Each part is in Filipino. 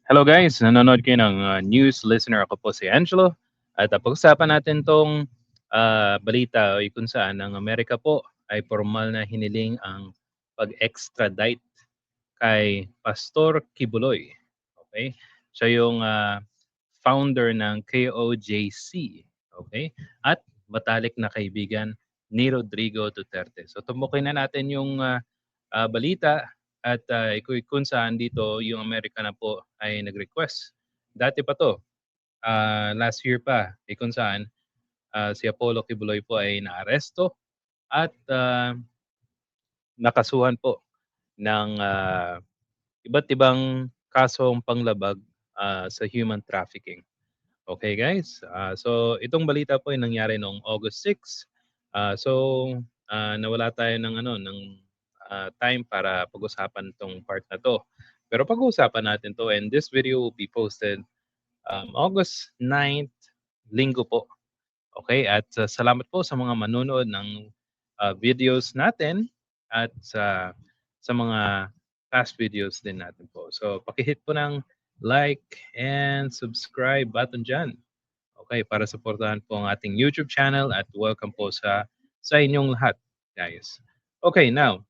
Hello guys, nanonood kayo ng news listener. Ako po si Angelo at pag-usapan natin tong balita o kung saan ang Amerika po ay formal na hiniling ang pag-extradite kay Pastor Kibuloy. Okay? Siya yung founder ng KOJC. Okay? At matalik na kaibigan ni Rodrigo Duterte. So tumukin na natin yung balita at kung saan dito yung Amerika na po ay nag-request. Dati pa to, last year pa, kung saan si Apollo Kibuloy po ay naaresto at nakasuhan po ng iba't ibang kasong panglabag sa human trafficking. Okay guys, so itong balita po ay nangyari noong August 6. Nawala tayo ng time para pag-usapan tong part na to. Pero pag-uusapan natin to, and this video will be posted August 9th, linggo po. Okay, at salamat po sa mga manonood ng videos natin at sa mga past videos din natin po. So paki-hit po ng like and subscribe button dyan. Okay, para suportahan po ang ating YouTube channel at welcome po sa inyong lahat, guys. Okay, now,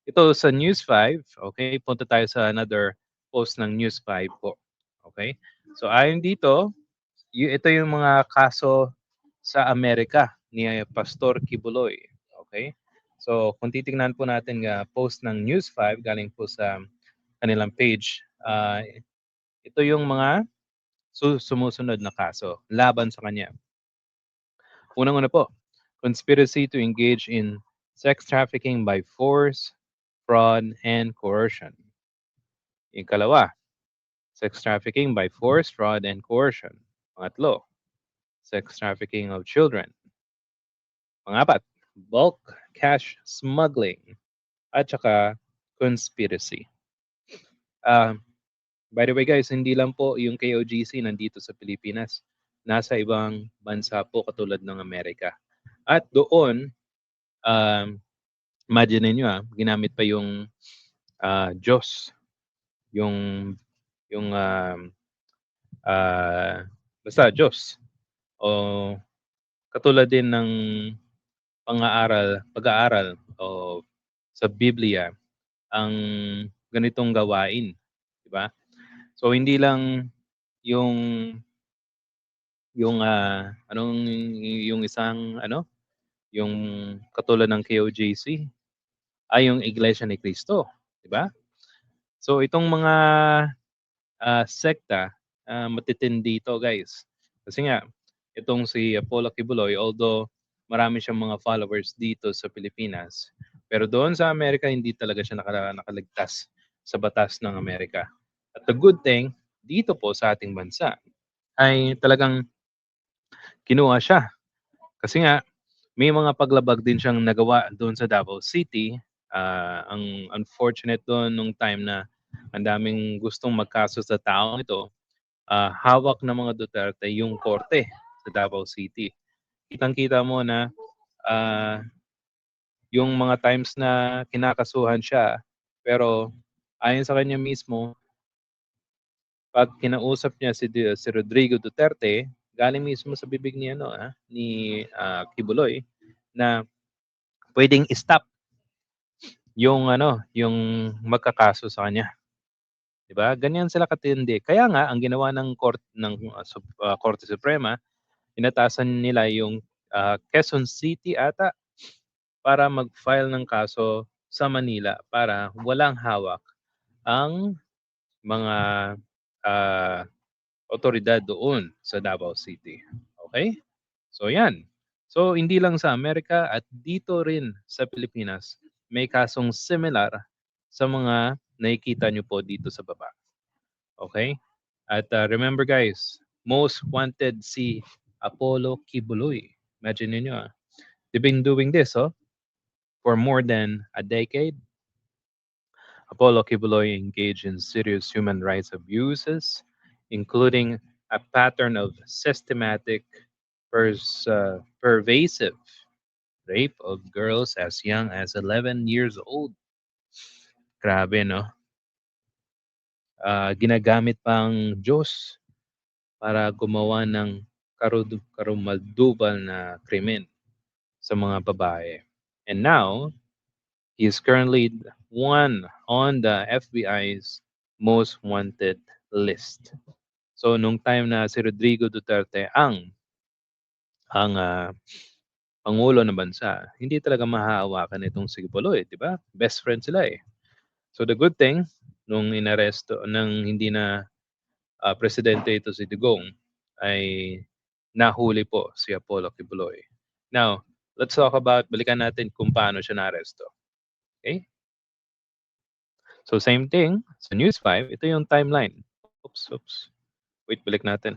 ito sa News 5, okay, punta tayo sa another post ng News 5 po. Okay? So ayon dito, ito yung mga kaso sa Amerika ni Pastor Kibuloy. Okay? So kung titingnan po natin nga post ng News 5 galing po sa kanilang page, ito yung mga sumusunod na kaso laban sa kanya. Unang-una po, conspiracy to engage in sex trafficking by force, fraud, and coercion. Ikalawa, sex trafficking by force, fraud, and coercion. Pangatlo, sex trafficking of children. Pangapat, bulk cash smuggling. At saka conspiracy. By the way guys, hindi lang po yung KOGC nandito sa Pilipinas. Nasa ibang bansa po katulad ng Amerika. At doon, um, imagine niyo ginamit pa yung Diyos, yung yung basta Diyos. O katulad din ng pag-aaral o sa Biblia ang ganitong gawain, di ba? So hindi lang yung anong yung isang yung katulad ng KOJC ay yung Iglesia ni Cristo, di ba? So itong mga sekta matitindi ito guys. Kasi nga itong si Apollo Kibuloy, although marami siyang mga followers dito sa Pilipinas, pero doon sa Amerika hindi talaga siya nakaligtas sa batas ng Amerika. At the good thing dito po sa ating bansa ay talagang kinuha siya. Kasi nga may mga paglabag din siyang nagawa doon sa Davao City. Ang unfortunate doon nung time na ang daming gustong magkaso sa taong ito, hawak ng mga Duterte yung korte sa Davao City. Kitang-kita mo na yung mga times na kinakasuhan siya, pero ayon sa kanya mismo, pag kinausap niya si Rodrigo Duterte, galing mismo sa bibig ni Kibuloy na pwedeng stop yung magkakaso sa kanya. 'Di ba? Ganyan sila katindi. Kaya nga ang ginawa ng Korte Suprema, inatasan nila yung Quezon City ata para mag-file ng kaso sa Manila para walang hawak ang mga ah, otoridad doon sa Davao City. Okay? So yan. So hindi lang sa Amerika at dito rin sa Pilipinas may kasong similar sa mga nakikita nyo po dito sa baba. Okay? At remember guys, most wanted si Apollo Kibuloy. Imagine niyo they've been doing this for more than a decade. Apollo Kibuloy engaged in serious human rights abuses, including a pattern of systematic, pervasive rape of girls as young as 11 years old. Grabe, no? ginagamit pang Diyos para gumawa ng karumal-dumal na krimen sa mga babae. And now, he is currently one on the FBI's most wanted list. So nung time na si Rodrigo Duterte ang pangulo ng bansa, hindi talaga mahahawakan itong si Kibuloy, 'di ba? Best friend sila eh. So the good thing nung inaresto nang hindi na presidente ito si Digong ay nahuli po si Apollo Kibuloy. Now, let's talk about balikan natin kung paano siya naaresto. Okay? So same thing sa News 5, ito yung timeline. Oops. Wait, balik natin.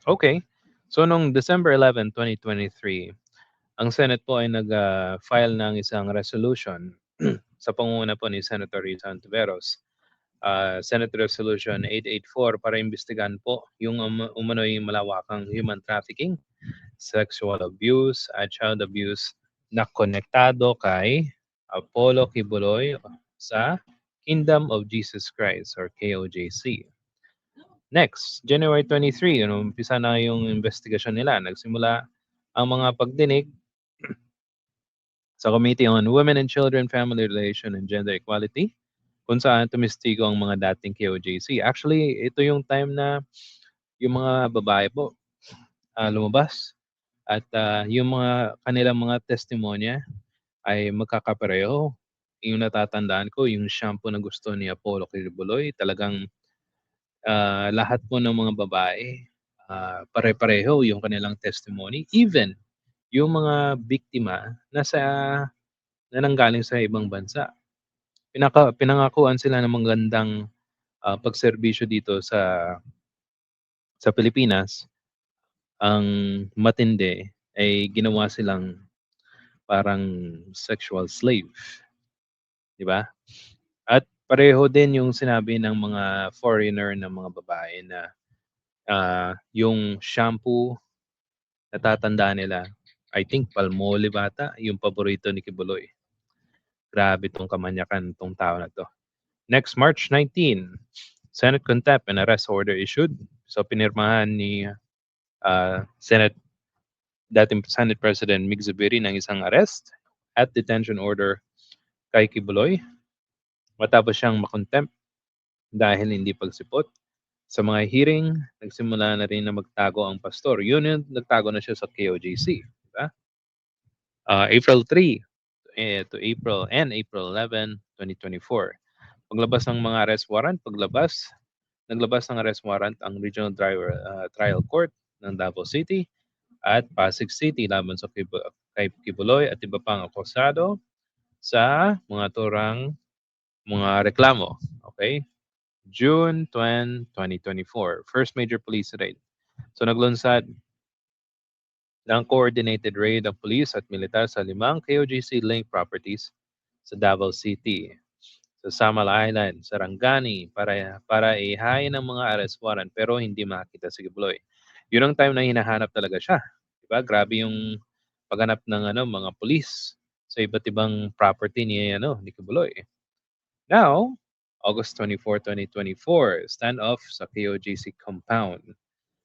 Okay. So nung December 11, 2023, ang Senate po ay nag-file ng isang resolution sa pangunguna po ni Senator Risa Hontiveros. Senate Resolution 884 para imbestigahan po yung umano'y malawakang human trafficking, sexual abuse at child abuse na konektado kay Apollo Kibuloy sa Kingdom of Jesus Christ or KOJC. Next, January 23, umpisa na yung investigasyon nila. Nagsimula ang mga pagdinig sa Committee on Women and Children, Family Relation and Gender Equality kung saan tumistigo ang mga dating KOJC. Actually, ito yung time na yung mga babae po lumabas at yung mga kanilang mga testimonya ay magkakapareho. Yung natatandaan ko, yung shampoo na gusto ni Apollo Kibuloy, talagang lahat po ng mga babae, pare-pareho yung kanilang testimony. Even yung mga biktima na nanggaling sa ibang bansa. Pinangakuan sila ng magandang pagserbisyo dito sa Pilipinas. Ang matindi ay ginawa silang parang sexual slave, 'di ba? At pareho din yung sinabi ng mga foreigner na mga babae na yung shampoo natatandaan nila, I think Palmolive ata, yung paborito ni Kibuloy. Grabe 'tong kamanyakan 'tong tao na 'to. Next, March 19, Senate contempt and arrest order issued. So pinirmahan ni Senate dating Senate President Mig Zubiri ng isang arrest at detention order kay Kibuloy matapos siyang makontempt dahil hindi pagsipot. Sa mga hearing, nagsimula na rin na magtago ang pastor. Yun yung nagtago na siya sa KOJC. Diba? April 3 to April 11, 2024. Paglabas ng mga arrest warrant, naglabas ng arrest warrant ang Regional Trial Court ng Davao City at Pasig City laban sa kay Kibuloy at iba pang akusado sa mga turang mga reklamo. Okay? June 20, 2024, first major police raid. So naglunsad ng coordinated raid ng police at militar sa 5 KOJC-linked properties sa Davao City, sa Samal Island, Sarangani para ihain ang mga arrest warrant pero hindi makita si Kibuloy. Yun ang time na hinahanap talaga siya. Diba? Grabe yung paghanap ng mga police sa iba't ibang property ni Kibuloy. Now, August 24, 2024, standoff sa KOJC compound.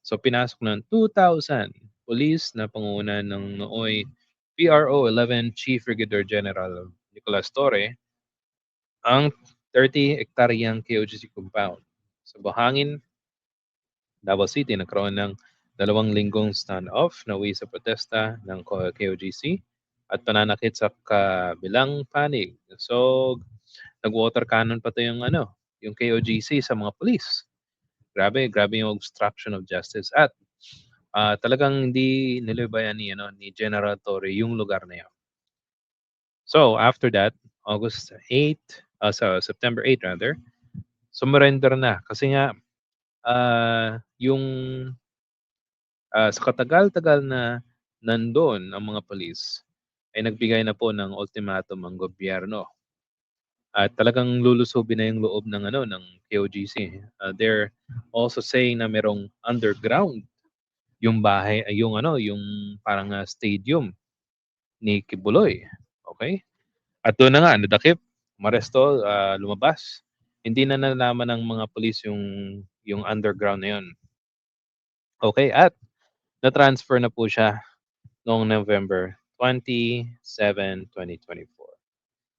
So pinasok ng 2,000 police na pangunguna ng nooy PRO 11 Chief Brigadier General Nicolas Torre ang 30-hektaryang KOJC compound. Sa Buhangin, Davao City, nagkaroon ng 2 linggong standoff na uwi sa protesta ng KOJC at pananakit sa kabilang panig. So, nag-water cannon pa to yung KOJC sa mga police. Grabe yung obstruction of justice at talagang hindi nilubayan ni General Torre yung lugar na yun. So, after that, September 8 rather, sumurrender na kasi nga yung sa katagal-tagal na nandoon ang mga police ay nagbigay na po ng ultimatum ang gobyerno at talagang lulusubin na yung loob ng KOJC. They're also saying na merong underground yung bahay, yung parang stadium ni Kibuloy. Okay? At doon na nga, nadakip maresto, lumabas. Hindi na nalaman ng mga pulis yung underground na yun. Okay, at na-transfer na po siya noong November 27, 2024.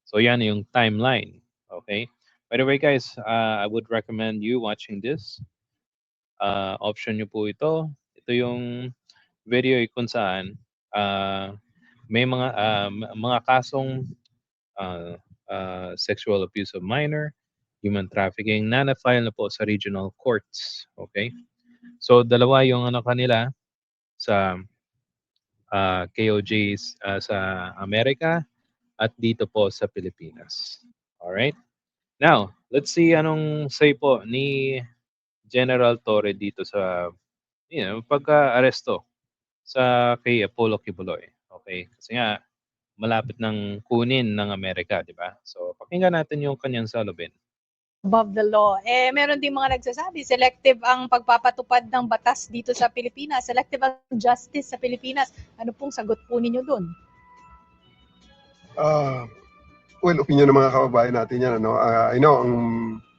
So yan yung timeline. Okay? By the way guys, I would recommend you watching this. Option nyo po ito. Ito yung video kung saan may mga kasong uh, sexual abuse of minor, human trafficking na na-file na po sa regional courts. Okay? So dalawa yung ano kanila sa KOJs sa Amerika at dito po sa Pilipinas. Alright? Now, let's see anong say po ni General Torre dito sa pagka-aresto sa kay Apollo Kibuloy. Okay? Kasi nga malapit ng kunin ng Amerika, di ba? So, pakinggan natin yung kanyang salubin. Above the law. Meron din mga nagsasabi, selective ang pagpapatupad ng batas dito sa Pilipinas, selective ang justice sa Pilipinas. Ano pong sagot po ninyo dun? Well, opinion ng mga kababayan natin yan. Ano? I know,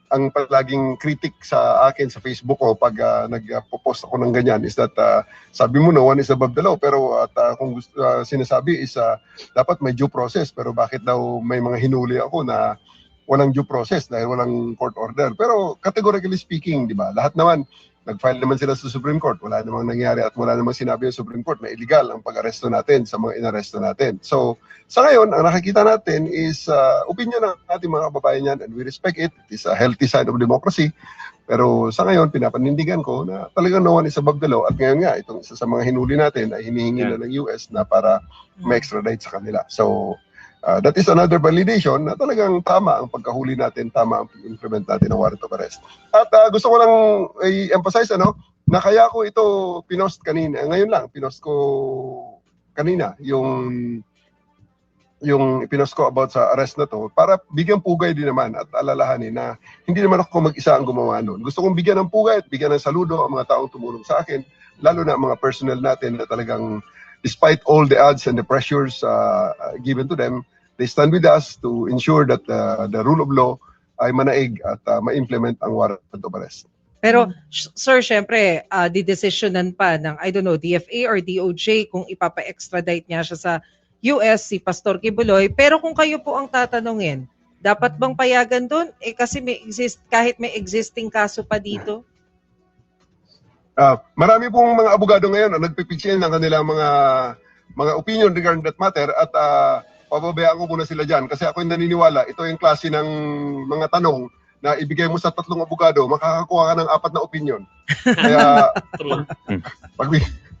ang palaging critic sa akin sa Facebook ko pag nag-post ako ng ganyan is that sabi mo no one is above the law, pero kung sinasabi is dapat may due process, pero bakit daw may mga hinuli ako na walang due process dahil walang court order. Pero categorically speaking, di ba, lahat naman nag-file naman sila sa Supreme Court. Wala namang nangyari at wala namang sinabi ng Supreme Court na illegal ang pag-aresto natin sa mga inaresto natin. So, sa ngayon, ang nakikita natin is opinion ng ating mga kababayan yan, and we respect it. It is a healthy side of democracy. Pero sa ngayon, pinapanindigan ko na talagang no one is above the law. At ngayon nga, itong isa sa mga hinuli natin ay hinihingi na ng US na para ma-extradite sa kanila. So, that is another validation na talagang tama ang pagkahuli natin, tama ang implement natin ng warrant of arrest. At gusto ko lang i-emphasize na kaya ko ito pinost kanina, ngayon lang, pinost ko kanina yung pinost ko about sa arrest na to para bigyan pugay din naman at alalahanin na hindi naman ako mag-isa ang gumawa nun. Gusto kong bigyan ng pugay at bigyan ng saludo ang mga taong tumulong sa akin, lalo na ang mga personnel natin na talagang despite all the odds and the pressures given to them, they stand with us to ensure that the rule of law ay manaig at ma-implement ang warrant of arrest. Pero, sir, syempre, didesisyonan pa ng, I don't know, DFA or DOJ kung ipapa-extradite niya siya sa US, si Pastor Kibuloy. Pero kung kayo po ang tatanungin, dapat bang payagan doon? Kasi kahit may existing kaso pa dito. Marami pong mga abogado ngayon ang nagpipitching ng kanilang mga opinion regarding that matter at pababayaan ko muna sila dyan kasi ako yung naniniwala, ito yung klase ng mga tanong na ibigay mo sa 3 abogado, makakakuha ka ng 4 na opinion. Kaya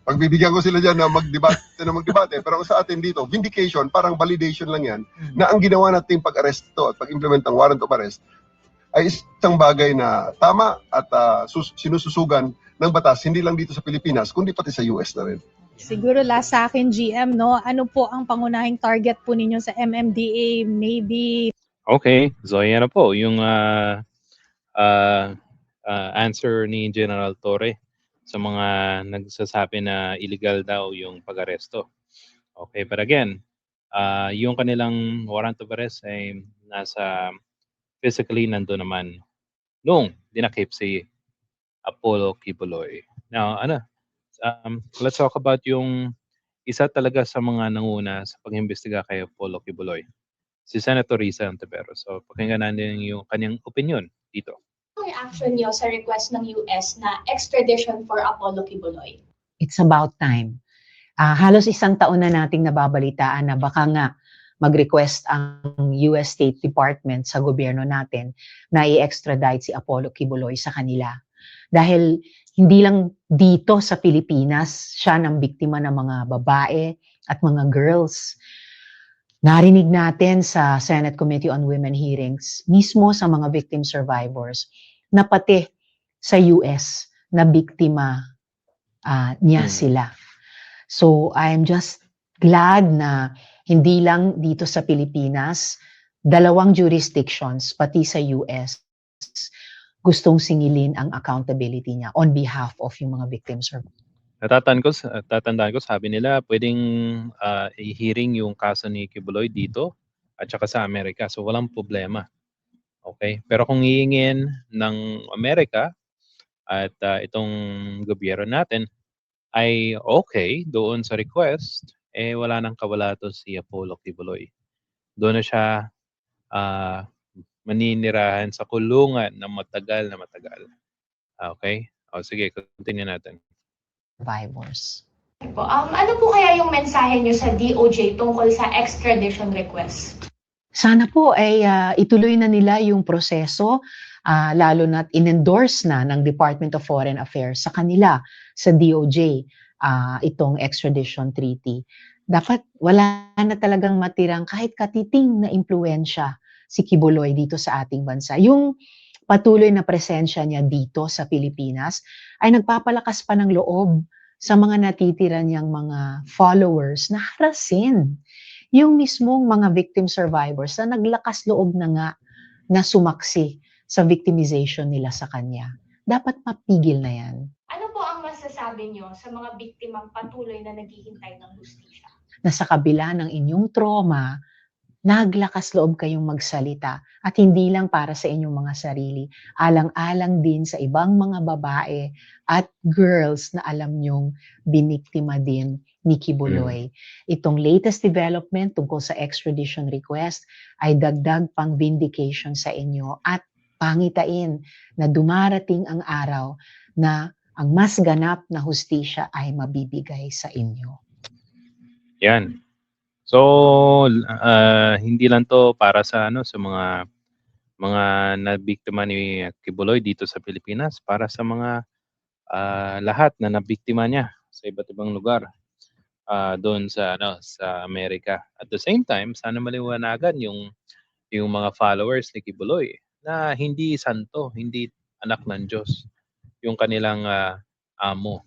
pagbibigyan ko sila dyan na magdebate, pero sa atin dito, vindication, parang validation lang yan, na ang ginawa natin pag-aresto at pag-implement ng warrant of arrest ay isang bagay na tama at sinususugan ng batas, hindi lang dito sa Pilipinas, kundi pati sa US na rin. Siguro last sa akin, GM, no? Ano po ang pangunahing target po ninyo sa MMDA? Maybe... Okay, so yan na po yung answer ni General Torre sa mga nagsasabi na illegal daw yung pag-aresto. Okay, but again, yung kanilang warrant of arrest ay nasa physically nandun naman nung dinakip si Apollo Kibuloy. Now, let's talk about yung isa talaga sa mga nanguna sa pag-imbestiga kay Apollo Kibuloy, si Senator Risa Ontiveros. So, pakinggan natin yung kanyang opinion dito. Ano yung reaction niyo sa request ng US na extradition for Apollo Kibuloy? It's about time. Halos isang taon na nating nababalitaan na baka nga mag-request ang US State Department sa gobyerno natin na i-extradite si Apollo Kibuloy sa kanila. Dahil hindi lang dito sa Pilipinas siya ng biktima ng mga babae at mga girls. Narinig natin sa Senate Committee on Women hearings, mismo sa mga victim survivors, na pati sa US na biktima niya sila. So I'm just glad na hindi lang dito sa Pilipinas, 2 jurisdictions, pati sa US, gustong singilin ang accountability niya on behalf of yung mga victims. Tatandaan ko, sabi nila, pwedeng i-hearing yung kaso ni Kibuloy dito at saka sa Amerika. So walang problema. Okay? Pero kung hihingin ng Amerika at itong gobyerno natin ay okay doon sa request, eh wala nang kawala to si Apollo Kibuloy. Doon na siya ah, maninirahan sa kulungan ng matagal na matagal. Okay? O sige, continue natin. Survivors. Po. Ano po kaya yung mensahe niyo sa DOJ tungkol sa extradition request? Sana po ay ituloy na nila yung proseso, lalo na't in-endorse na ng Department of Foreign Affairs sa kanila, sa DOJ, itong extradition treaty. Dapat wala na talagang matirang kahit katiting na impluensya si Kibuloy dito sa ating bansa. Yung patuloy na presensya niya dito sa Pilipinas ay nagpapalakas pa ng loob sa mga natitira niyang mga followers na harasin yung mismong mga victim survivors na naglakas loob na nga na sumaksi sa victimization nila sa kanya. Dapat mapigil na yan. Ano po ang masasabi niyo sa mga biktimang patuloy na naghihintay ng hustisya? Na sa kabila ng inyong trauma, naglakas loob kayong magsalita at hindi lang para sa inyong mga sarili, alang-alang din sa ibang mga babae at girls na alam nyong biniktima din ni Kibuloy. Itong latest development tungkol sa extradition request ay dagdag pang vindication sa inyo at pangitain na dumarating ang araw na ang mas ganap na hustisya ay mabibigay sa inyo. Yan. So, hindi lang to para sa sa mga nabiktima ni Kibuloy dito sa Pilipinas, para sa mga lahat na nabiktima niya sa iba't ibang lugar doon sa sa Amerika. At the same time, sana maliwanagan yung mga followers ni Kibuloy na hindi santo, hindi anak ng Diyos yung kanilang amo.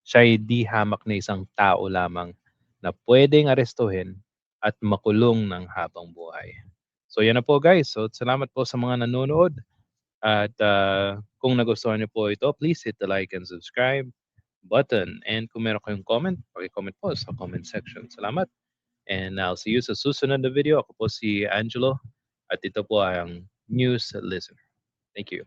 Siya ay di hamak na isang tao lamang na pwedeng arestuhin at makulong ng habang buhay. So yan na po guys. So salamat po sa mga nanonood. At kung nagustuhan niyo po ito, please hit the like and subscribe button. And kung meron kayong comment, paki-comment po sa comment section. Salamat. And I'll see you sa susunod na video. Ako po si Angelo at ito po ay ang News Listener. Thank you.